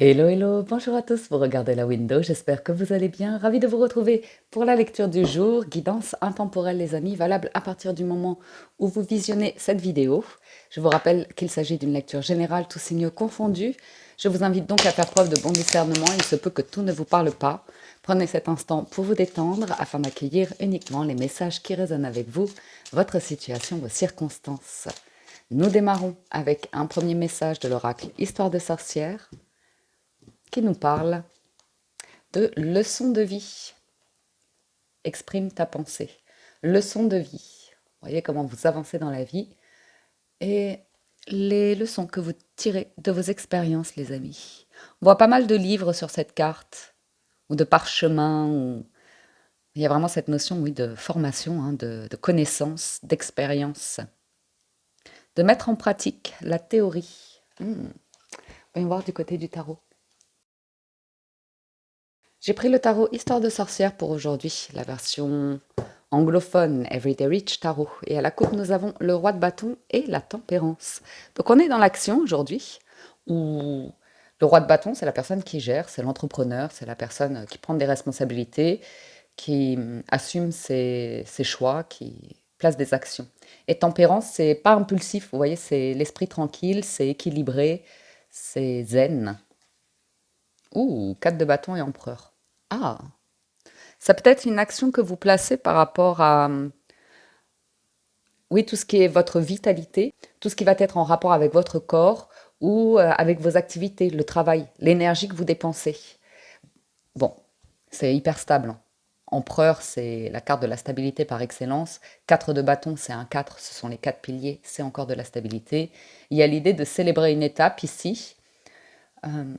Hello, hello, bonjour à tous, vous regardez la window, j'espère que vous allez bien. Ravi de vous retrouver pour la lecture du jour, guidance intemporelle les amis, valable à partir du moment où vous visionnez cette vidéo. Je vous rappelle qu'il s'agit d'une lecture générale, tous signaux confondus. Je vous invite donc à faire preuve de bon discernement, il se peut que tout ne vous parle pas. Prenez cet instant pour vous détendre afin d'accueillir uniquement les messages qui résonnent avec vous, votre situation, vos circonstances. Nous démarrons avec un premier message de l'oracle Histoire de sorcière qui nous parle de leçon de vie. Exprime ta pensée. Leçon de vie. Vous voyez comment vous avancez dans la vie et les leçons que vous tirez de vos expériences, les amis. On voit pas mal de livres sur cette carte ou de parchemins. Il y a vraiment cette notion, oui, de formation, hein, de connaissance, d'expérience, de mettre en pratique la théorie. Voyons voir du côté du tarot. J'ai pris le tarot Histoire de sorcière pour aujourd'hui, la version anglophone Everyday Rich Tarot. Et à la coupe, nous avons le roi de bâton et la tempérance. Donc on est dans l'action aujourd'hui, où le roi de bâton, c'est la personne qui gère, c'est l'entrepreneur, c'est la personne qui prend des responsabilités, qui assume ses choix, qui place des actions. Et tempérance, c'est pas impulsif, vous voyez, c'est l'esprit tranquille, c'est équilibré, c'est zen. Ouh, 4 de bâton et empereur. Ah, ça peut être une action que vous placez par rapport à, oui, tout ce qui est votre vitalité, tout ce qui va être en rapport avec votre corps ou avec vos activités, le travail, l'énergie que vous dépensez. Bon, c'est hyper stable, hein. Empereur, c'est la carte de la stabilité par excellence. 4 de bâton, c'est un 4, ce sont les 4 piliers, c'est encore de la stabilité. Il y a l'idée de célébrer une étape ici,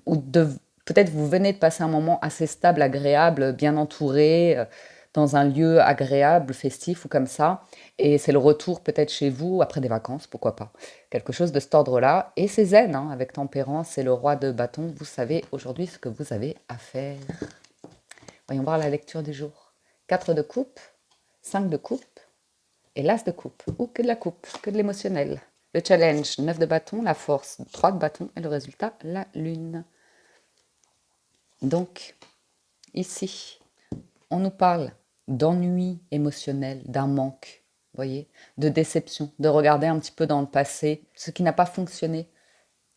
ou de peut-être vous venez de passer un moment assez stable, agréable, bien entouré, dans un lieu agréable, festif ou comme ça, et c'est le retour peut-être chez vous après des vacances, pourquoi pas. Quelque chose de cet ordre-là, et c'est zen, hein, avec tempérance, c'est le roi de bâton, vous savez aujourd'hui ce que vous avez à faire. Voyons voir la lecture du jour. 4 de coupe, 5 de coupe, et l'as de coupe, ou que de la coupe, que de l'émotionnel. Le challenge, 9 de bâton, la force, 3 de bâton, et le résultat, la lune. Donc, ici, on nous parle d'ennui émotionnel, d'un manque, voyez, de déception, de regarder un petit peu dans le passé, ce qui n'a pas fonctionné,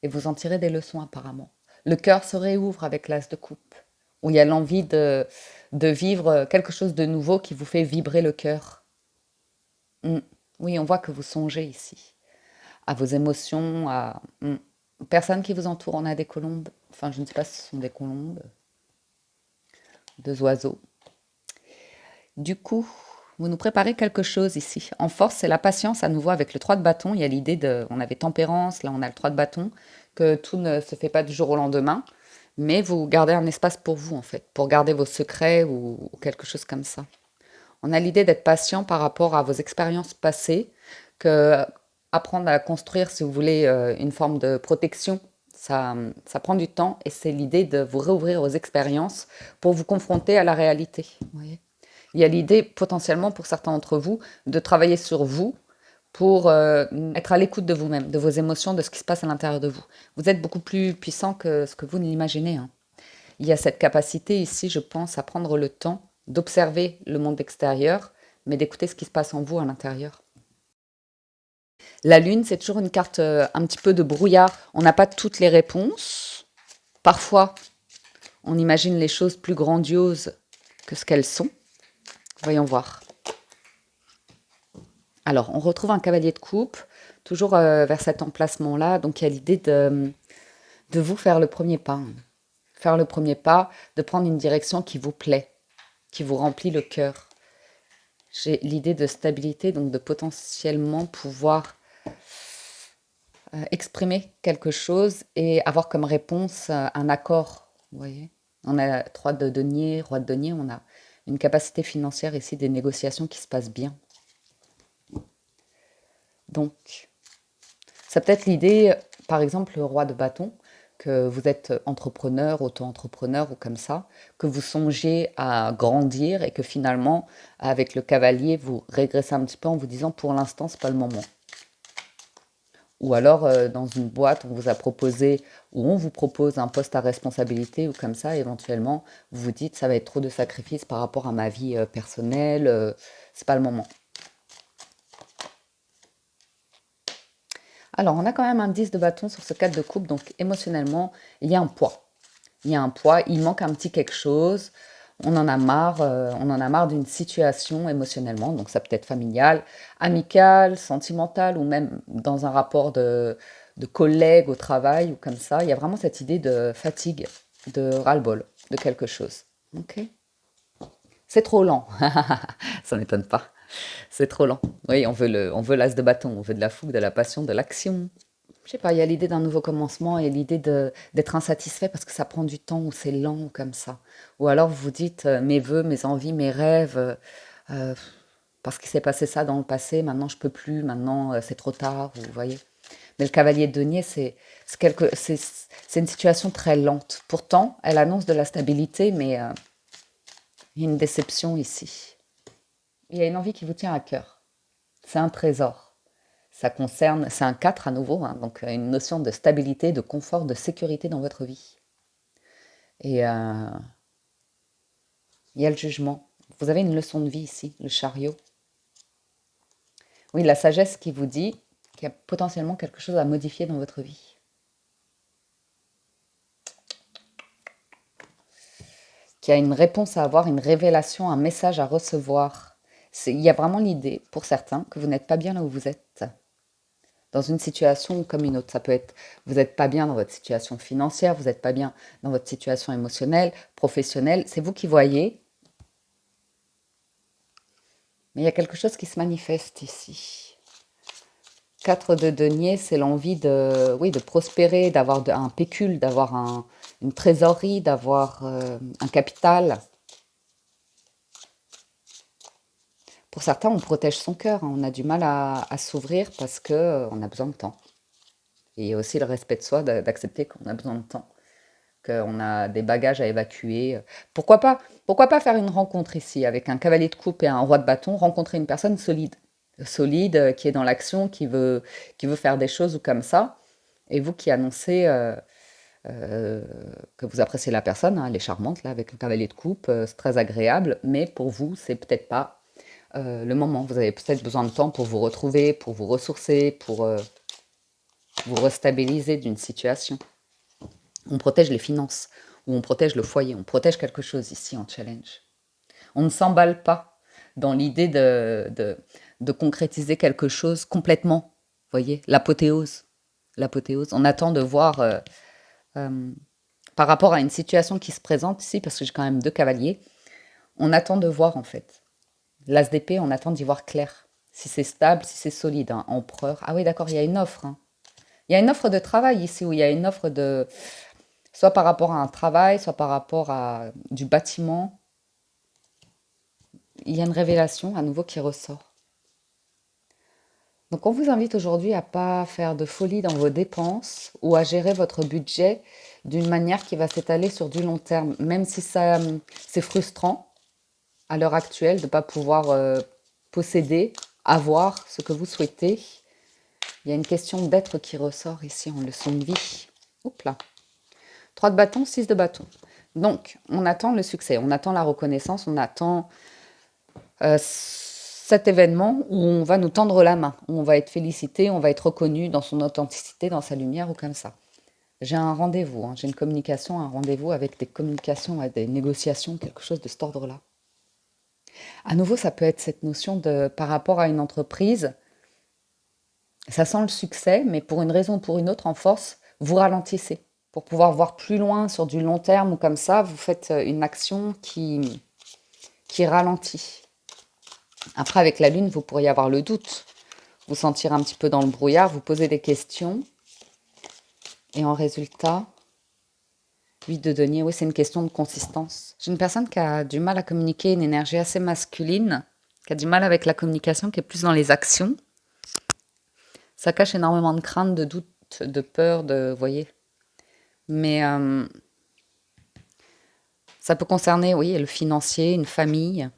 et vous en tirez des leçons apparemment. Le cœur se réouvre avec l'as de coupe, où il y a l'envie de vivre quelque chose de nouveau qui vous fait vibrer le cœur. Oui, on voit que vous songez ici à vos émotions, aux personnes qui vous entourent. On a des colombes, enfin je ne sais pas si ce sont des colombes, deux oiseaux. Du coup, vous nous préparez quelque chose ici. En force, c'est la patience à nouveau avec le 3 de bâton. Il y a l'idée de... On avait tempérance, là on a le 3 de bâton, que tout ne se fait pas du jour au lendemain, mais vous gardez un espace pour vous en fait, pour garder vos secrets ou quelque chose comme ça. On a l'idée d'être patient par rapport à vos expériences passées, que apprendre à construire, si vous voulez, une forme de protection, ça prend du temps et c'est l'idée de vous réouvrir aux expériences pour vous confronter à la réalité. Vous voyez, il y a l'idée potentiellement pour certains d'entre vous de travailler sur vous pour être à l'écoute de vous-même, de vos émotions, de ce qui se passe à l'intérieur de vous. Vous êtes beaucoup plus puissant que ce que vous n'imaginez, hein. Il y a cette capacité ici, je pense, à prendre le temps d'observer le monde extérieur, mais d'écouter ce qui se passe en vous à l'intérieur. La lune, c'est toujours une carte un petit peu de brouillard. On n'a pas toutes les réponses. Parfois, on imagine les choses plus grandioses que ce qu'elles sont. Voyons voir. Alors, on retrouve un cavalier de coupe, toujours vers cet emplacement-là. Donc, il y a l'idée de vous faire le premier pas. Faire le premier pas, de prendre une direction qui vous plaît, qui vous remplit le cœur. J'ai l'idée de stabilité, donc de potentiellement pouvoir exprimer quelque chose et avoir comme réponse un accord. Vous voyez, on a 3 de denier, roi de denier, on a une capacité financière ici, des négociations qui se passent bien. Donc, ça peut être l'idée, par exemple, le roi de bâton, que vous êtes entrepreneur, auto-entrepreneur ou comme ça, que vous songez à grandir et que finalement, avec le cavalier, vous régressez un petit peu en vous disant pour l'instant, c'est pas le moment. Ou alors, dans une boîte, on vous a proposé ou on vous propose un poste à responsabilité ou comme ça, éventuellement, vous vous dites, ça va être trop de sacrifices par rapport à ma vie personnelle, c'est pas le moment. Alors, on a quand même un 10 de bâton sur ce 4 de coupe, donc émotionnellement, il y a un poids. Il y a un poids, il manque un petit quelque chose, on en a marre d'une situation émotionnellement, donc ça peut être familial, amical, sentimental ou même dans un rapport de collègue au travail ou comme ça. Il y a vraiment cette idée de fatigue, de ras-le-bol, de quelque chose. Ok. C'est trop lent, ça m'étonne pas. C'est trop lent. Oui, on veut l'as de bâton, on veut de la fougue, de la passion, de l'action. Je sais pas, il y a l'idée d'un nouveau commencement et l'idée d'être insatisfait parce que ça prend du temps ou c'est lent ou comme ça. Ou alors vous vous dites mes vœux, mes envies, mes rêves, euh, parce qu'il s'est passé ça dans le passé, maintenant je peux plus, maintenant c'est trop tard, vous voyez. Mais le cavalier de denier, c'est une situation très lente. Pourtant, elle annonce de la stabilité, mais il y a une déception ici. Il y a une envie qui vous tient à cœur. C'est un trésor. Ça concerne, c'est un 4 à nouveau, hein, donc une notion de stabilité, de confort, de sécurité dans votre vie. Et il y a le jugement. Vous avez une leçon de vie ici, le chariot. Oui, la sagesse qui vous dit qu'il y a potentiellement quelque chose à modifier dans votre vie. Qu'il y a une réponse à avoir, une révélation, un message à recevoir. Il y a vraiment l'idée, pour certains, que vous n'êtes pas bien là où vous êtes. Dans une situation comme une autre. Ça peut être, vous n'êtes pas bien dans votre situation financière, vous n'êtes pas bien dans votre situation émotionnelle, professionnelle. C'est vous qui voyez. Mais il y a quelque chose qui se manifeste ici. 4 de denier, c'est l'envie de, oui, de prospérer, d'avoir un pécule, d'avoir une trésorerie, d'avoir un capital. Pour certains, on protège son cœur, hein. On a du mal à s'ouvrir parce qu'on a besoin de temps. Et il y a aussi le respect de soi, d'accepter qu'on a besoin de temps, qu'on a des bagages à évacuer. Pourquoi pas faire une rencontre ici avec un cavalier de coupe et un roi de bâton, rencontrer une personne solide, solide, qui est dans l'action, qui veut faire des choses ou comme ça, et vous qui annoncez euh, que vous appréciez la personne, hein, elle est charmante là avec un cavalier de coupe, c'est très agréable, mais pour vous c'est peut-être pas le moment. Vous avez peut-être besoin de temps pour vous retrouver, pour vous ressourcer, pour vous restabiliser d'une situation. On protège les finances, ou on protège le foyer, on protège quelque chose ici en challenge. On ne s'emballe pas dans l'idée de concrétiser quelque chose complètement. Vous voyez, l'apothéose. L'apothéose. On attend de voir, euh, par rapport à une situation qui se présente ici, parce que j'ai quand même deux cavaliers, on attend de voir en fait. L'as d'épée, on attend d'y voir clair. Si c'est stable, si c'est solide. Hein. Empereur. Ah oui, d'accord, il y a une offre. Hein. Il y a une offre de travail ici, où il y a une offre de, soit par rapport à un travail, soit par rapport à du bâtiment. Il y a une révélation à nouveau qui ressort. Donc on vous invite aujourd'hui à pas faire de folie dans vos dépenses ou à gérer votre budget d'une manière qui va s'étaler sur du long terme, même si ça c'est frustrant à l'heure actuelle de ne pas pouvoir posséder, avoir ce que vous souhaitez. Il y a une question d'être qui ressort ici en leçon de vie. Oups là. 3 de bâton, 6 de bâton. Donc, on attend le succès, on attend la reconnaissance, on attend cet événement où on va nous tendre la main, où on va être félicité, on va être reconnu dans son authenticité, dans sa lumière ou comme ça. J'ai un rendez-vous, hein, j'ai une communication, un rendez-vous avec des communications, des négociations, quelque chose de cet ordre-là. À nouveau, ça peut être cette notion de, par rapport à une entreprise, ça sent le succès, mais pour une raison ou pour une autre, en force, vous ralentissez. Pour pouvoir voir plus loin sur du long terme ou comme ça, vous faites une action qui ralentit. Après, avec la lune, vous pourriez avoir le doute, vous sentir un petit peu dans le brouillard, vous poser des questions. Et en résultat, 8 de denier, oui, c'est une question de consistance. J'ai une personne qui a du mal à communiquer, une énergie assez masculine, qui a du mal avec la communication, qui est plus dans les actions. Ça cache énormément de crainte, de doute, de peur, vous voyez. Mais ça peut concerner, oui, le financier, une famille,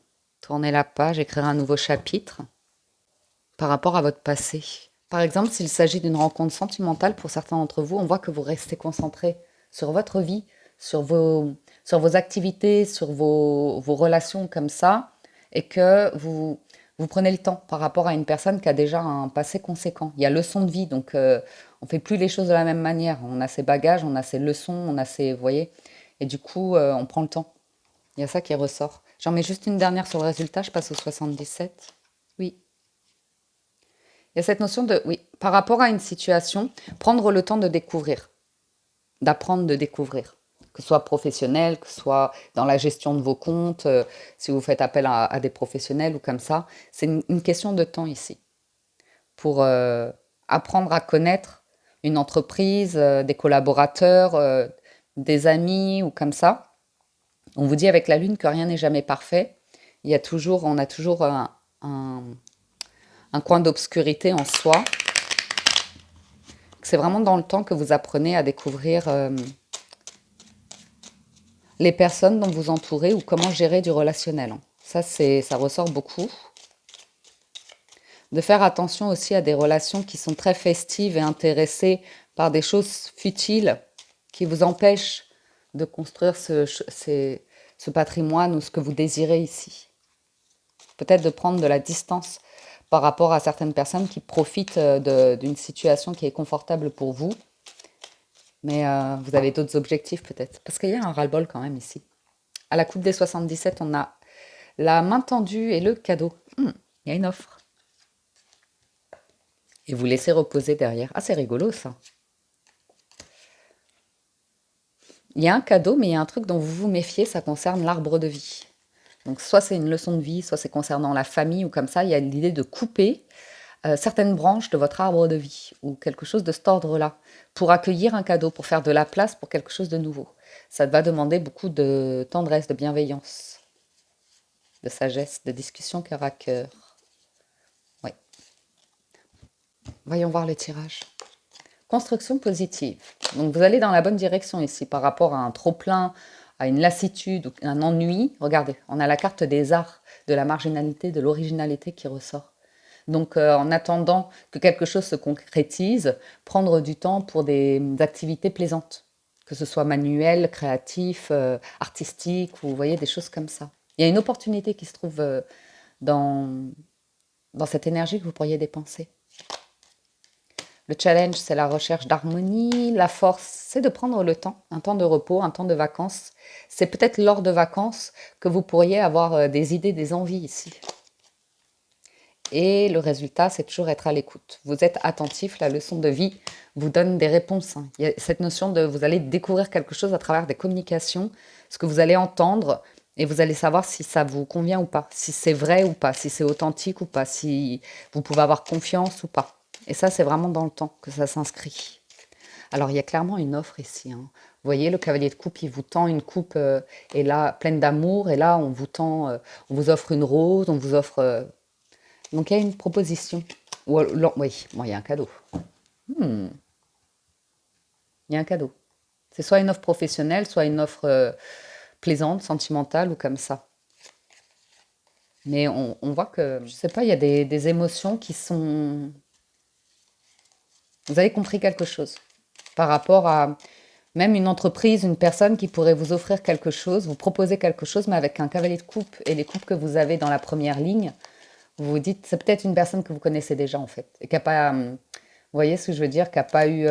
tourner la page, écrire un nouveau chapitre par rapport à votre passé. Par exemple, s'il s'agit d'une rencontre sentimentale pour certains d'entre vous, on voit que vous restez concentré sur votre vie, sur sur vos activités, sur vos relations comme ça, et que vous prenez le temps par rapport à une personne qui a déjà un passé conséquent. Il y a leçon de vie, donc on fait plus les choses de la même manière. On a ses bagages, on a ses leçons, on a ses, vous voyez, et du coup, on prend le temps. Il y a ça qui ressort. J'en mets juste une dernière sur le résultat, je passe au 77. Oui. Il y a cette notion de, oui, par rapport à une situation, prendre le temps de découvrir, d'apprendre de découvrir, que ce soit professionnel, que ce soit dans la gestion de vos comptes, si vous faites appel à des professionnels ou comme ça. C'est une question de temps ici pour apprendre à connaître une entreprise, des collaborateurs, des amis ou comme ça. On vous dit avec la Lune que rien n'est jamais parfait. Il y a toujours, on a toujours un, un coin d'obscurité en soi. C'est vraiment dans le temps que vous apprenez à découvrir les personnes dont vous entourez ou comment gérer du relationnel. Ça ressort beaucoup. De faire attention aussi à des relations qui sont très festives et intéressées par des choses futiles qui vous empêchent de construire ce patrimoine ou ce que vous désirez ici. Peut-être de prendre de la distance par rapport à certaines personnes qui profitent d'une situation qui est confortable pour vous. Mais vous avez d'autres objectifs peut-être. Parce qu'il y a un ras-le-bol quand même ici. À la coupe des 77, on a la main tendue et le cadeau. Il y a une offre. Et vous laissez reposer derrière. Ah, c'est rigolo ça. Il y a un cadeau, mais il y a un truc dont vous vous méfiez, ça concerne l'arbre de vie. Donc soit c'est une leçon de vie, soit c'est concernant la famille ou comme ça. Il y a l'idée de couper certaines branches de votre arbre de vie ou quelque chose de cet ordre-là pour accueillir un cadeau, pour faire de la place pour quelque chose de nouveau. Ça va demander beaucoup de tendresse, de bienveillance, de sagesse, de discussion cœur à cœur. Oui. Voyons voir le tirage. Construction positive. Donc vous allez dans la bonne direction ici par rapport à un trop-plein, à une lassitude ou un ennui. Regardez, on a la carte des arts, de la marginalité, de l'originalité qui ressort. Donc en attendant que quelque chose se concrétise, prendre du temps pour des activités plaisantes, que ce soit manuel, créatif, artistique, ou vous voyez, des choses comme ça. Il y a une opportunité qui se trouve dans, dans cette énergie que vous pourriez dépenser. Le challenge, c'est la recherche d'harmonie. La force, c'est de prendre le temps, un temps de repos, un temps de vacances. C'est peut-être lors de vacances que vous pourriez avoir des idées, des envies ici. Et le résultat, c'est toujours être à l'écoute. Vous êtes attentif, la leçon de vie vous donne des réponses. Il y a cette notion de vous allez découvrir quelque chose à travers des communications, ce que vous allez entendre, et vous allez savoir si ça vous convient ou pas, si c'est vrai ou pas, si c'est authentique ou pas, si vous pouvez avoir confiance ou pas. Et ça, c'est vraiment dans le temps que ça s'inscrit. Alors, il y a clairement une offre ici. Vous voyez, le cavalier de coupe, il vous tend une coupe et là, pleine d'amour, et là, on vous tend, on vous offre une rose, on vous offre... Donc, il y a une proposition. Oui, bon, il y a un cadeau. Il y a un cadeau. C'est soit une offre professionnelle, soit une offre plaisante, sentimentale ou comme ça. Mais on voit que, je sais pas, il y a des émotions qui sont... Vous avez compris quelque chose par rapport à même une entreprise, une personne qui pourrait vous offrir quelque chose, vous proposer quelque chose, mais avec un cavalier de coupe et les coupes que vous avez dans la première ligne, vous vous dites, c'est peut-être une personne que vous connaissez déjà en fait, et qui n'a pas, vous voyez ce que je veux dire, qui n'a pas eu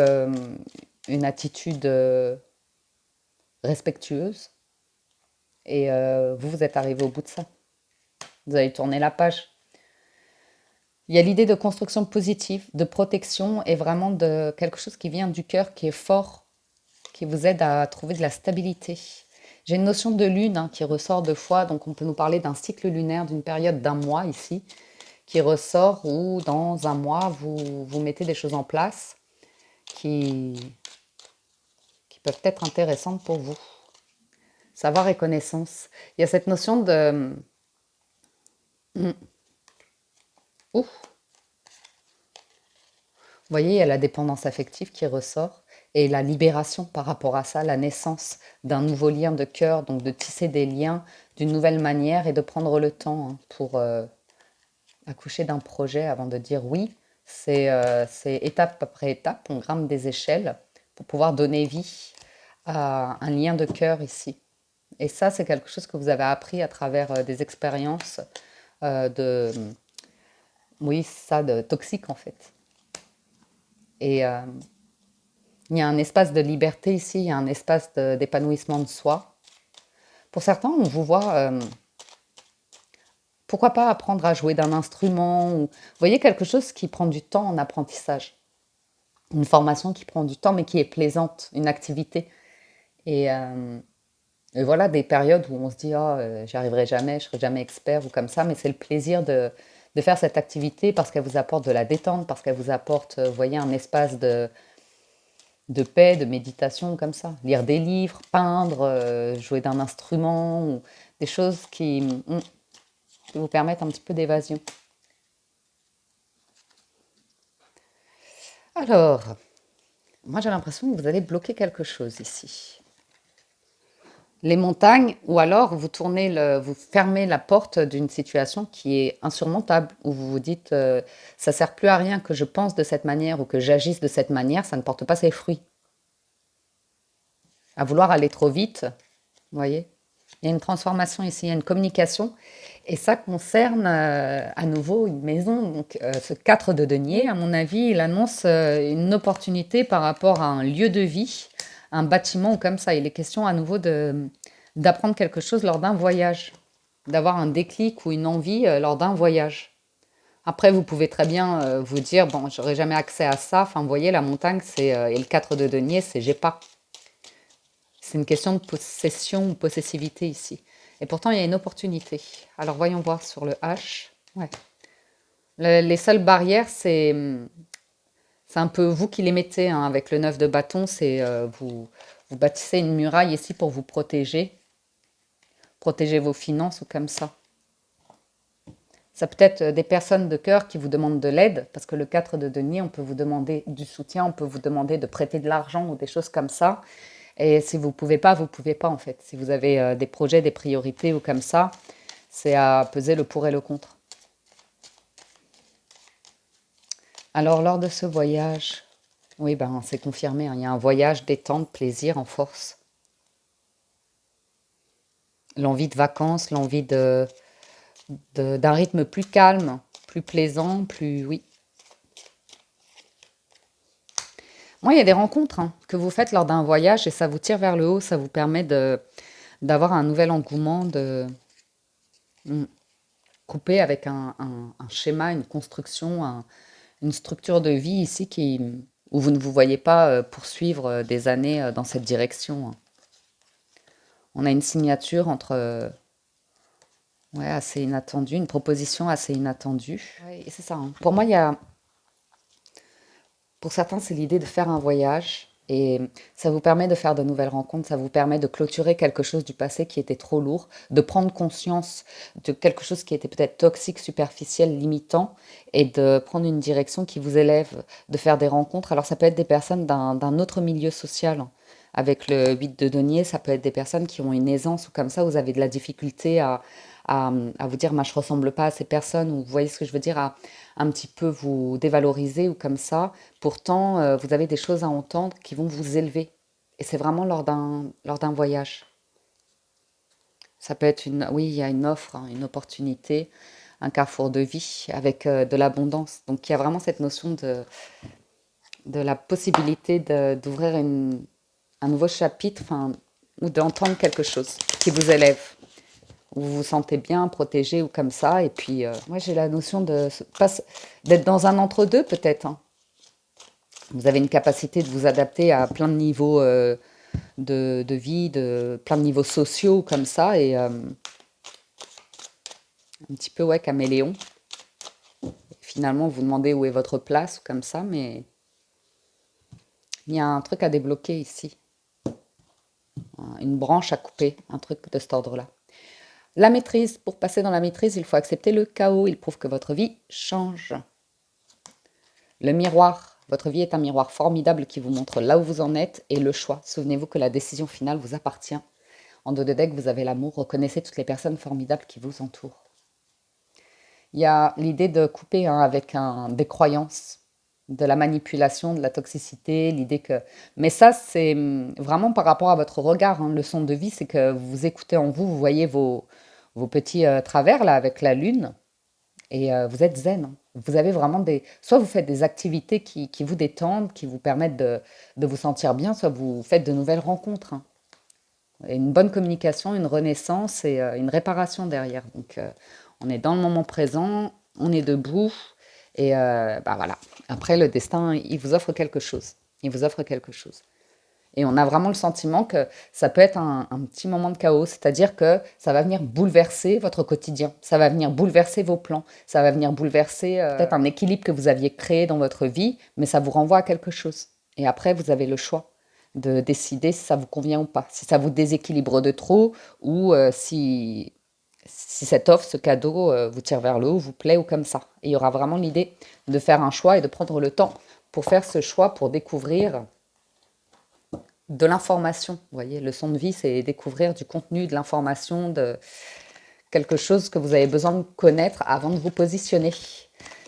une attitude respectueuse, et vous êtes arrivé au bout de ça. Vous avez tourné la page. Il y a l'idée de construction positive, de protection, et vraiment de quelque chose qui vient du cœur, qui est fort, qui vous aide à trouver de la stabilité. J'ai une notion de lune qui ressort deux fois, donc on peut nous parler d'un cycle lunaire, d'une période d'un mois ici, qui ressort où dans un mois, vous mettez des choses en place qui peuvent être intéressantes pour vous. Savoir et connaissance. Il y a cette notion de... Ouh. Vous voyez, il y a la dépendance affective qui ressort et la libération par rapport à ça, la naissance d'un nouveau lien de cœur, donc de tisser des liens d'une nouvelle manière et de prendre le temps pour accoucher d'un projet avant de dire oui, C'est étape après étape, on grimpe des échelles pour pouvoir donner vie à un lien de cœur ici. Et ça, c'est quelque chose que vous avez appris à travers des expériences de, oui, ça, de toxiques en fait. Et il y a un espace de liberté ici, il y a un espace d'épanouissement de soi. Pour certains, on vous voit, pourquoi pas apprendre à jouer d'un instrument, ou, vous voyez, quelque chose qui prend du temps en apprentissage. Une formation qui prend du temps, mais qui est plaisante, une activité. Et, euh, et voilà, des périodes où on se dit, oh, j'y arriverai jamais, je serai jamais expert, ou comme ça, mais c'est le plaisir de faire cette activité parce qu'elle vous apporte de la détente, parce qu'elle vous apporte, vous voyez, un espace de paix, de méditation, comme ça. Lire des livres, peindre, jouer d'un instrument, ou des choses qui vous permettent un petit peu d'évasion. Alors, moi j'ai l'impression que vous allez bloquer quelque chose ici. Les montagnes, ou alors vous vous fermez la porte d'une situation qui est insurmontable, où vous vous dites, ça sert plus à rien que je pense de cette manière ou que j'agisse de cette manière, ça ne porte pas ses fruits. À vouloir aller trop vite, vous voyez, il y a une transformation ici, il y a une communication, et ça concerne à nouveau une maison. Donc, ce 4 de denier, à mon avis, il annonce une opportunité par rapport à un lieu de vie, un bâtiment ou comme ça. Il est question à nouveau d'apprendre quelque chose lors d'un voyage, d'avoir un déclic ou une envie lors d'un voyage. Après, vous pouvez très bien vous dire, bon, j'aurai jamais accès à ça. Enfin, vous voyez, la montagne, et le 4 de denier, c'est j'ai pas. C'est une question de possession ou possessivité ici. Et pourtant, il y a une opportunité. Alors, voyons voir sur le H. Ouais. Les seules barrières, c'est un peu vous qui les mettez, hein, avec le 9 de bâton. C'est vous bâtissez une muraille ici pour vous protéger vos finances ou comme ça. Ça peut être des personnes de cœur qui vous demandent de l'aide, parce que le 4 de denier, on peut vous demander du soutien, on peut vous demander de prêter de l'argent ou des choses comme ça. Et si vous pouvez pas, vous pouvez pas en fait. Si vous avez des projets, des priorités ou comme ça, c'est à peser le pour et le contre. Alors lors de ce voyage, oui ben c'est confirmé, hein, il y a un voyage détente, plaisir en force. L'envie de vacances, l'envie d'un rythme plus calme, plus plaisant, plus oui. Moi, il y a des rencontres, hein, que vous faites lors d'un voyage et ça vous tire vers le haut, ça vous permet d'avoir un nouvel engouement, de mm, couper avec un schéma, une construction, une structure de vie ici où vous ne vous voyez pas poursuivre des années dans cette direction, hein. On a une signature ouais, assez inattendue, une proposition assez inattendue. Ouais, et c'est ça, hein. Pour moi, pour certains, c'est l'idée de faire un voyage et ça vous permet de faire de nouvelles rencontres, ça vous permet de clôturer quelque chose du passé qui était trop lourd, de prendre conscience de quelque chose qui était peut-être toxique, superficiel, limitant et de prendre une direction qui vous élève, de faire des rencontres. Alors ça peut être des personnes d'un autre milieu social, hein. Avec le 8 de denier, ça peut être des personnes qui ont une aisance ou comme ça, vous avez de la difficulté à vous dire, moi je ressemble pas à ces personnes, ou vous voyez ce que je veux dire, à un petit peu vous dévaloriser ou comme ça. Pourtant, vous avez des choses à entendre qui vont vous élever. Et c'est vraiment lors d'un voyage. Ça peut être oui, il y a une offre, hein, une opportunité, un carrefour de vie avec de l'abondance. Donc il y a vraiment cette notion de la possibilité d'ouvrir un nouveau chapitre, enfin, ou d'entendre quelque chose qui vous élève. Vous vous sentez bien, protégé ou comme ça. Et puis, moi, j'ai la notion d'être dans un entre-deux peut-être, hein. Vous avez une capacité de vous adapter à plein de niveaux de vie, plein de niveaux sociaux comme ça. Et un petit peu, ouais, caméléon. Finalement, vous demandez où est votre place ou comme ça. Mais il y a un truc à débloquer ici. Une branche à couper, un truc de cet ordre-là. La maîtrise. Pour passer dans la maîtrise, il faut accepter le chaos. Il prouve que votre vie change. Le miroir. Votre vie est un miroir formidable qui vous montre là où vous en êtes et le choix. Souvenez-vous que la décision finale vous appartient. En dos de deck, vous avez l'amour. Reconnaissez toutes les personnes formidables qui vous entourent. Il y a l'idée de couper avec des croyances, de la manipulation, de la toxicité, l'idée que... Mais ça, c'est vraiment par rapport à votre regard. Hein. Leçon de vie, c'est que vous écoutez en vous, vous voyez vos petits travers là avec la lune et vous êtes zen. Hein. Vous avez vraiment des... Soit vous faites des activités qui vous détendent, qui vous permettent de vous sentir bien, soit vous faites de nouvelles rencontres. Hein. Et une bonne communication, une renaissance et une réparation derrière. Donc, on est dans le moment présent, on est debout et bah voilà. Après, le destin, il vous offre quelque chose. Il vous offre quelque chose. Et on a vraiment le sentiment que ça peut être un petit moment de chaos, c'est-à-dire que ça va venir bouleverser votre quotidien, ça va venir bouleverser vos plans, ça va venir bouleverser peut-être un équilibre que vous aviez créé dans votre vie, mais ça vous renvoie à quelque chose. Et après, vous avez le choix de décider si ça vous convient ou pas, si ça vous déséquilibre de trop ou si cette offre, ce cadeau vous tire vers le haut, vous plaît ou comme ça. Et il y aura vraiment l'idée de faire un choix et de prendre le temps pour faire ce choix, pour découvrir de l'information. Vous voyez, leçon de vie, c'est découvrir du contenu, de l'information, de quelque chose que vous avez besoin de connaître avant de vous positionner.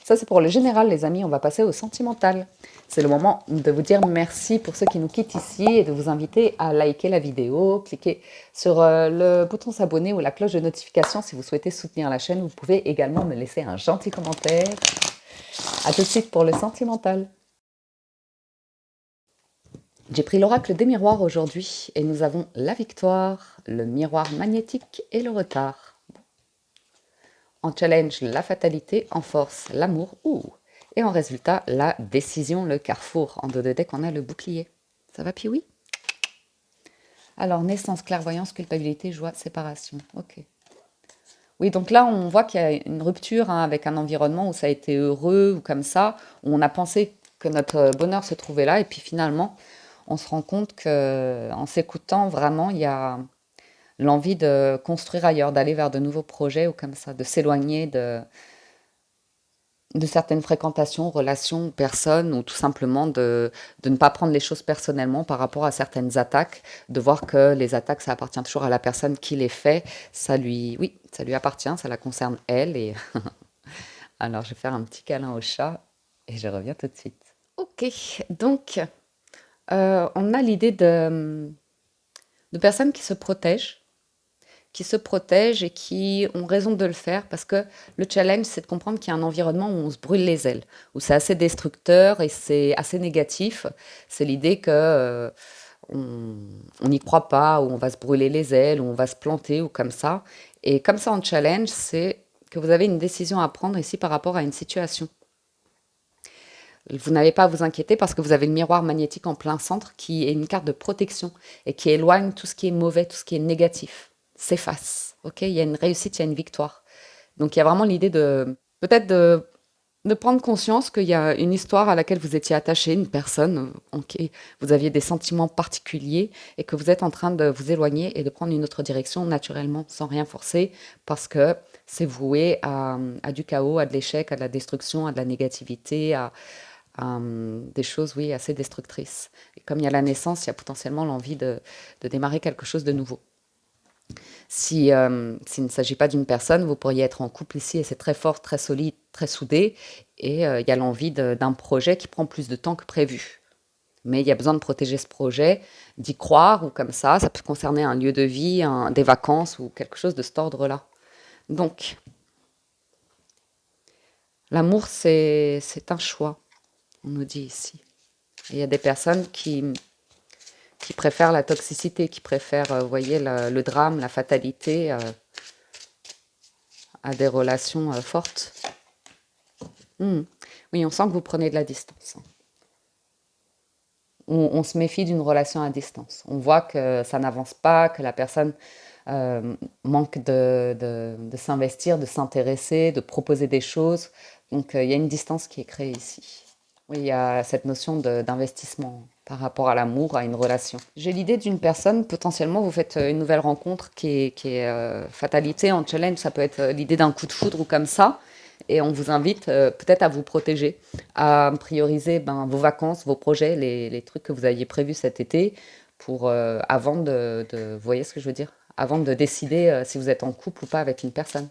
Ça, c'est pour le général, les amis. On va passer au sentimental. C'est le moment de vous dire merci pour ceux qui nous quittent ici et de vous inviter à liker la vidéo, cliquer sur le bouton s'abonner ou la cloche de notification si vous souhaitez soutenir la chaîne. Vous pouvez également me laisser un gentil commentaire. A tout de suite pour le sentimental. J'ai pris l'oracle des miroirs aujourd'hui et nous avons la victoire, le miroir magnétique et le retard. En challenge, la fatalité, en force, l'amour, et en résultat, la décision, le carrefour. En dos de deck, on a le bouclier. Ça va, Pioui? Alors, naissance, clairvoyance, culpabilité, joie, séparation. Ok. Oui, donc là, on voit qu'il y a une rupture avec un environnement où ça a été heureux ou comme ça, où on a pensé que notre bonheur se trouvait là, et puis finalement, on se rend compte qu'en s'écoutant, vraiment, il y a l'envie de construire ailleurs, d'aller vers de nouveaux projets ou comme ça, de s'éloigner de certaines fréquentations, relations, personnes, ou tout simplement de ne pas prendre les choses personnellement par rapport à certaines attaques, de voir que les attaques, ça appartient toujours à la personne qui les fait, oui, ça lui appartient, ça la concerne elle, et alors je vais faire un petit câlin au chat, et je reviens tout de suite. Ok, donc, on a l'idée de personnes qui se protègent et qui ont raison de le faire parce que le challenge, c'est de comprendre qu'il y a un environnement où on se brûle les ailes, où c'est assez destructeur et c'est assez négatif. C'est l'idée que on n'y croit pas, où on va se brûler les ailes, où on va se planter ou comme ça. Et comme ça en challenge, c'est que vous avez une décision à prendre ici par rapport à une situation. Vous n'avez pas à vous inquiéter parce que vous avez le miroir magnétique en plein centre qui est une carte de protection et qui éloigne tout ce qui est mauvais, tout ce qui est négatif. S'efface. Ok, il y a une réussite, il y a une victoire. Donc il y a vraiment l'idée de peut-être de prendre conscience qu'il y a une histoire à laquelle vous étiez attaché, une personne en qui vous aviez des sentiments particuliers et que vous êtes en train de vous éloigner et de prendre une autre direction naturellement, sans rien forcer, parce que c'est voué à du chaos, à de l'échec, à de la destruction, à de la négativité, à des choses, oui, assez destructrices. Et comme il y a la naissance, il y a potentiellement l'envie de démarrer quelque chose de nouveau. S'il ne s'agit pas d'une personne, vous pourriez être en couple ici et c'est très fort, très solide, très soudé. Et il y a l'envie d'un projet qui prend plus de temps que prévu. Mais il y a besoin de protéger ce projet, d'y croire ou comme ça. Ça peut concerner un lieu de vie, des vacances ou quelque chose de cet ordre-là. Donc, l'amour, c'est un choix, on nous dit ici. Et il y a des personnes qui préfèrent la toxicité, qui préfèrent, vous voyez, le drame, la fatalité à des relations fortes. Oui, on sent que vous prenez de la distance. On se méfie d'une relation à distance. On voit que ça n'avance pas, que la personne manque de s'investir, de s'intéresser, de proposer des choses. Donc, il y a une distance qui est créée ici. Oui, il y a cette notion d'investissement par rapport à l'amour, à une relation. J'ai l'idée d'une personne, potentiellement, vous faites une nouvelle rencontre qui est fatalité en challenge, ça peut être l'idée d'un coup de foudre ou comme ça, et on vous invite peut-être à vous protéger, à prioriser vos vacances, vos projets, les trucs que vous aviez prévus cet été, pour avant vous voyez ce que je veux dire? Avant de décider si vous êtes en couple ou pas avec une personne.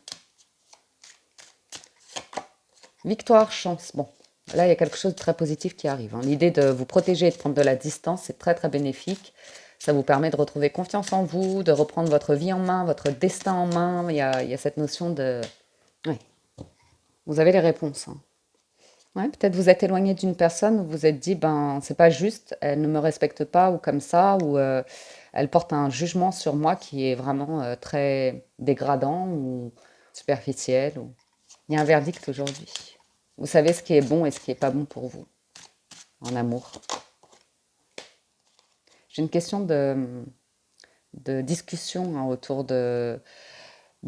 Victoire, chance. Bon, là, il y a quelque chose de très positif qui arrive, hein. L'idée de vous protéger et de prendre de la distance, c'est très, très bénéfique. Ça vous permet de retrouver confiance en vous, de reprendre votre vie en main, votre destin en main. Il y a cette notion de... Ouais, vous avez les réponses, hein. Ouais, peut-être vous êtes éloigné d'une personne où vous vous êtes dit, ben, c'est pas juste, elle ne me respecte pas ou comme ça, ou elle porte un jugement sur moi qui est vraiment très dégradant ou superficiel. Il y a un verdict aujourd'hui. Vous savez ce qui est bon et ce qui est pas bon pour vous en amour. J'ai une question de discussion, hein, autour de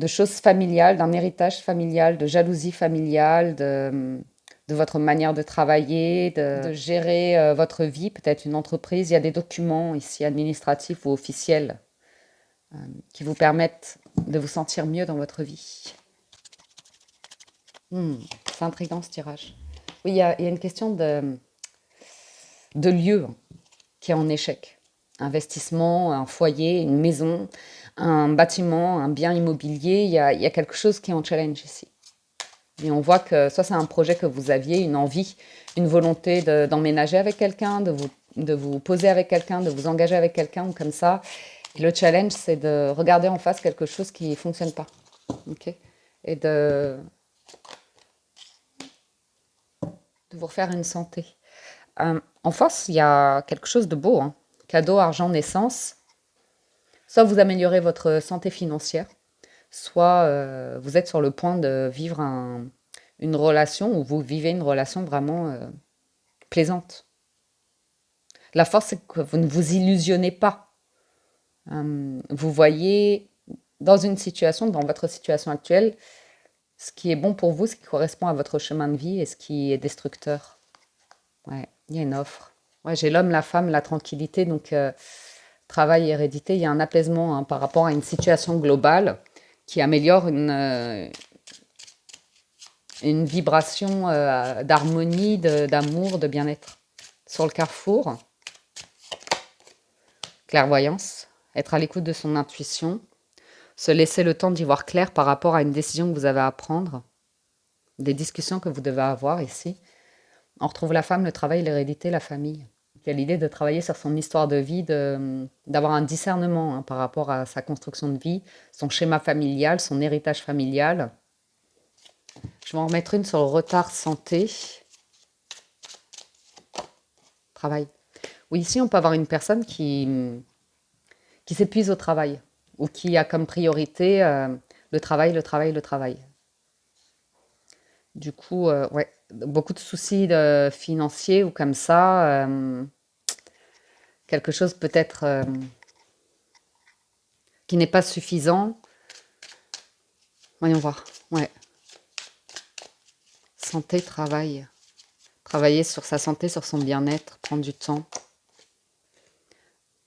choses familiales, d'un héritage familial, de jalousie familiale, de votre manière de travailler, de gérer votre vie, peut-être une entreprise. Il y a des documents ici administratifs ou officiels qui vous permettent de vous sentir mieux dans votre vie. C'est intriguant ce tirage. Oui, il y a une question de lieu qui est en échec. Investissement, un foyer, une maison, un bâtiment, un bien immobilier, il y a quelque chose qui est en challenge ici. Et on voit que soit c'est un projet que vous aviez, une envie, une volonté d'emménager avec quelqu'un, de vous poser avec quelqu'un, de vous engager avec quelqu'un ou comme ça. Et le challenge, c'est de regarder en face quelque chose qui ne fonctionne pas. Ok. Et de vous refaire une santé. En force, il y a quelque chose de beau, hein. Cadeau, argent, naissance. Soit vous améliorez votre santé financière, soit vous êtes sur le point de vivre une relation, ou vous vivez une relation vraiment plaisante. La force, c'est que vous ne vous illusionnez pas. Vous voyez dans votre situation actuelle, ce qui est bon pour vous, ce qui correspond à votre chemin de vie et ce qui est destructeur. Ouais, il y a une offre. Ouais, j'ai l'homme, la femme, la tranquillité, donc travail, hérédité, il y a un apaisement, hein, par rapport à une situation globale qui améliore une vibration d'harmonie, d'amour, de bien-être. Sur le carrefour, clairvoyance, être à l'écoute de son intuition, se laisser le temps d'y voir clair par rapport à une décision que vous avez à prendre, des discussions que vous devez avoir ici. On retrouve la femme, le travail, l'hérédité, la famille. Il y a l'idée de travailler sur son histoire de vie, d'avoir un discernement, hein, par rapport à sa construction de vie, son schéma familial, son héritage familial. Je vais en remettre une sur le retard santé. Travail. Oui, ici, on peut avoir une personne qui s'épuise au travail ou qui a comme priorité le travail, le travail, le travail. Du coup, ouais, beaucoup de soucis financiers ou comme ça. Quelque chose peut-être qui n'est pas suffisant. Voyons voir. Ouais. Santé, travail. Travailler sur sa santé, sur son bien-être, prendre du temps.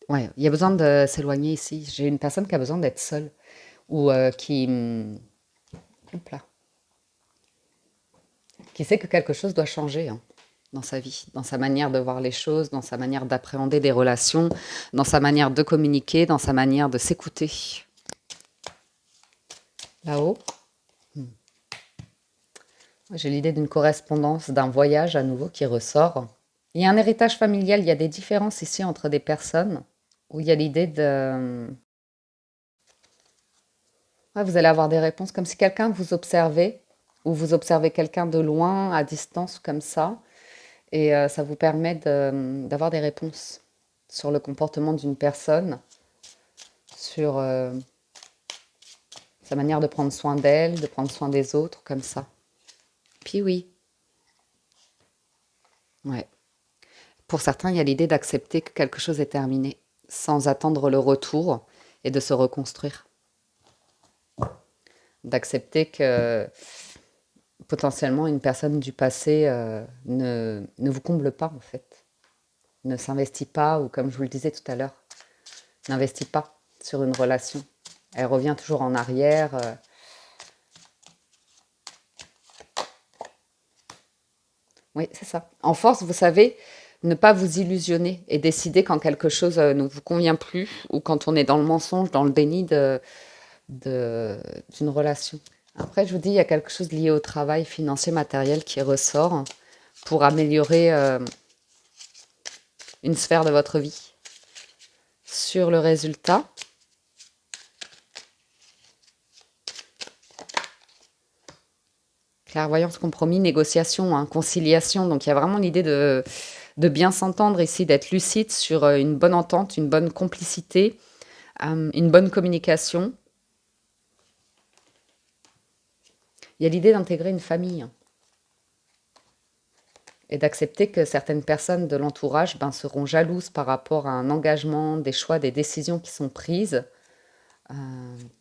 Ouais, il y a besoin de s'éloigner ici. J'ai une personne qui a besoin d'être seule ou hop là, qui sait que quelque chose doit changer, hein, dans sa vie, dans sa manière de voir les choses, dans sa manière d'appréhender des relations, dans sa manière de communiquer, dans sa manière de s'écouter. Là-haut, j'ai l'idée d'une correspondance, d'un voyage à nouveau qui ressort. Il y a un héritage familial, il y a des différences ici entre des personnes, où il y a l'idée de... Ouais, vous allez avoir des réponses comme si quelqu'un vous observait, ou vous observez quelqu'un de loin, à distance, comme ça, et ça vous permet d'avoir des réponses sur le comportement d'une personne, sur sa manière de prendre soin d'elle, de prendre soin des autres, comme ça. Puis oui, ouais. Pour certains, il y a l'idée d'accepter que quelque chose est terminé, sans attendre le retour, et de se reconstruire. D'accepter que potentiellement une personne du passé ne vous comble pas, en fait. Ne s'investit pas, ou comme je vous le disais tout à l'heure, n'investit pas sur une relation. Elle revient toujours en arrière. Oui, c'est ça. En force, vous savez, ne pas vous illusionner et décider quand quelque chose ne vous convient plus, ou quand on est dans le mensonge, dans le déni d'une relation. Après, je vous dis, il y a quelque chose lié au travail financier, matériel qui ressort pour améliorer une sphère de votre vie. Sur le résultat, clairvoyance, compromis, négociation, hein, conciliation. Donc il y a vraiment l'idée de bien s'entendre ici, d'être lucide sur une bonne entente, une bonne complicité, une bonne communication. Il y a l'idée d'intégrer une famille, hein, et d'accepter que certaines personnes de l'entourage seront jalouses par rapport à un engagement, des choix, des décisions qui sont prises,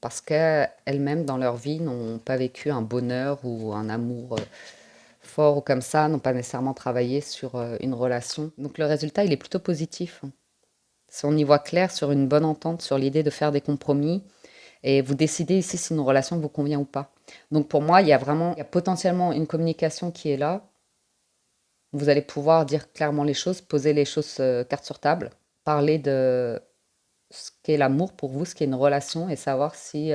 parce qu'elles-mêmes dans leur vie n'ont pas vécu un bonheur ou un amour fort ou comme ça, n'ont pas nécessairement travaillé sur une relation. Donc le résultat, il est plutôt positif, hein. Si on y voit clair sur une bonne entente, sur l'idée de faire des compromis, et vous décidez ici si une relation vous convient ou pas. Donc pour moi, il y a potentiellement une communication qui est là. Vous allez pouvoir dire clairement les choses, poser les choses carte sur table, parler de ce qu'est l'amour pour vous, ce qu'est une relation, et savoir si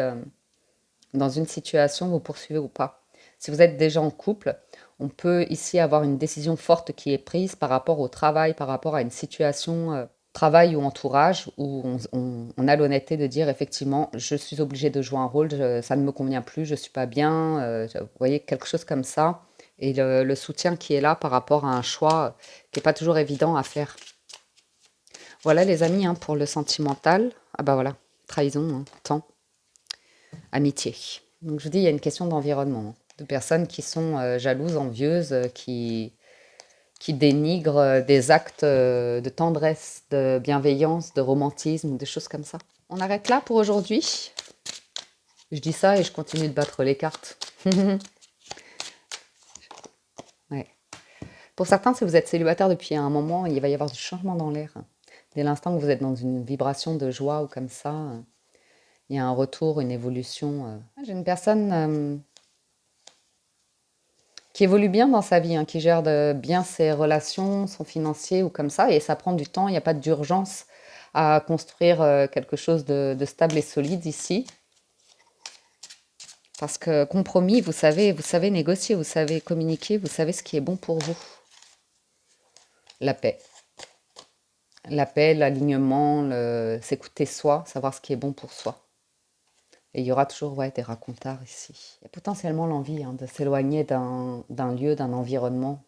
dans une situation vous poursuivez ou pas. Si vous êtes déjà en couple, on peut ici avoir une décision forte qui est prise par rapport au travail, par rapport à une situation travail ou entourage, où on a l'honnêteté de dire effectivement, je suis obligée de jouer un rôle, ça ne me convient plus, je ne suis pas bien, vous voyez, quelque chose comme ça, et le soutien qui est là par rapport à un choix qui n'est pas toujours évident à faire. Voilà les amis, hein, pour le sentimental. Ah bah voilà, trahison, hein, temps, amitié. Donc je vous dis, il y a une question d'environnement, hein, de personnes qui sont jalouses, envieuses, qui dénigrent des actes de tendresse, de bienveillance, de romantisme, des choses comme ça. On arrête là pour aujourd'hui. Je dis ça et je continue de battre les cartes. Ouais. Pour certains, si vous êtes célibataire depuis un moment, il va y avoir du changement dans l'air. Dès l'instant que vous êtes dans une vibration de joie ou comme ça, il y a un retour, une évolution. J'ai une personne qui évolue bien dans sa vie, hein, qui gère bien ses relations, son financier ou comme ça, et ça prend du temps, il n'y a pas d'urgence à construire quelque chose de stable et solide ici. Parce que compromis, vous savez négocier, vous savez communiquer, vous savez ce qui est bon pour vous. La paix. La paix, l'alignement, s'écouter soi, savoir ce qui est bon pour soi. Et il y aura toujours des racontars ici. Il y a potentiellement l'envie, hein, de s'éloigner d'un lieu, d'un environnement,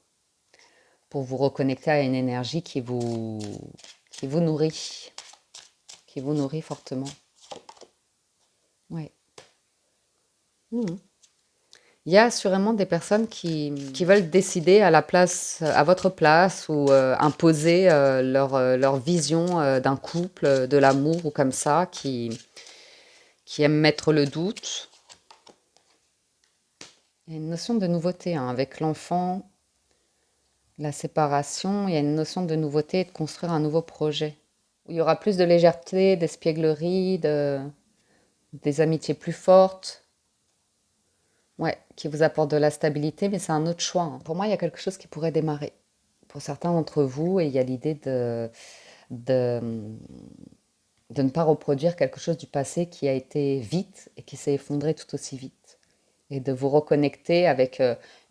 pour vous reconnecter à une énergie qui vous nourrit fortement. Ouais. Mhm. Il y a assurément des personnes qui veulent décider à votre place, ou imposer leur vision d'un couple, de l'amour ou comme ça, qui aiment mettre le doute. Il y a une notion de nouveauté, hein, avec l'enfant, la séparation, il y a une notion de nouveauté et de construire un nouveau projet, où il y aura plus de légèreté, d'espièglerie, des amitiés plus fortes. Ouais, qui vous apporte de la stabilité, mais c'est un autre choix, hein. Pour moi, il y a quelque chose qui pourrait démarrer pour certains d'entre vous, et il y a l'idée de, de ne pas reproduire quelque chose du passé qui a été vite et qui s'est effondré tout aussi vite. Et de vous reconnecter avec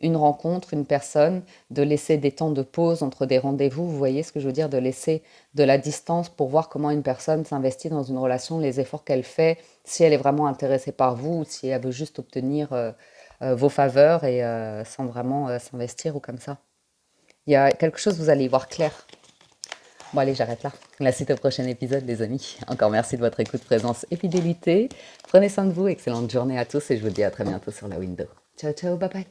une rencontre, une personne, de laisser des temps de pause entre des rendez-vous, vous voyez ce que je veux dire, de laisser de la distance pour voir comment une personne s'investit dans une relation, les efforts qu'elle fait, si elle est vraiment intéressée par vous, ou si elle veut juste obtenir vos faveurs, et sans vraiment s'investir ou comme ça. Il y a quelque chose, vous allez y voir clair. Bon allez, j'arrête là. La suite au prochain épisode, les amis. Encore merci de votre écoute, présence et fidélité. Prenez soin de vous, excellente journée à tous, et je vous dis à très bientôt sur la window. Ciao, ciao, bye bye.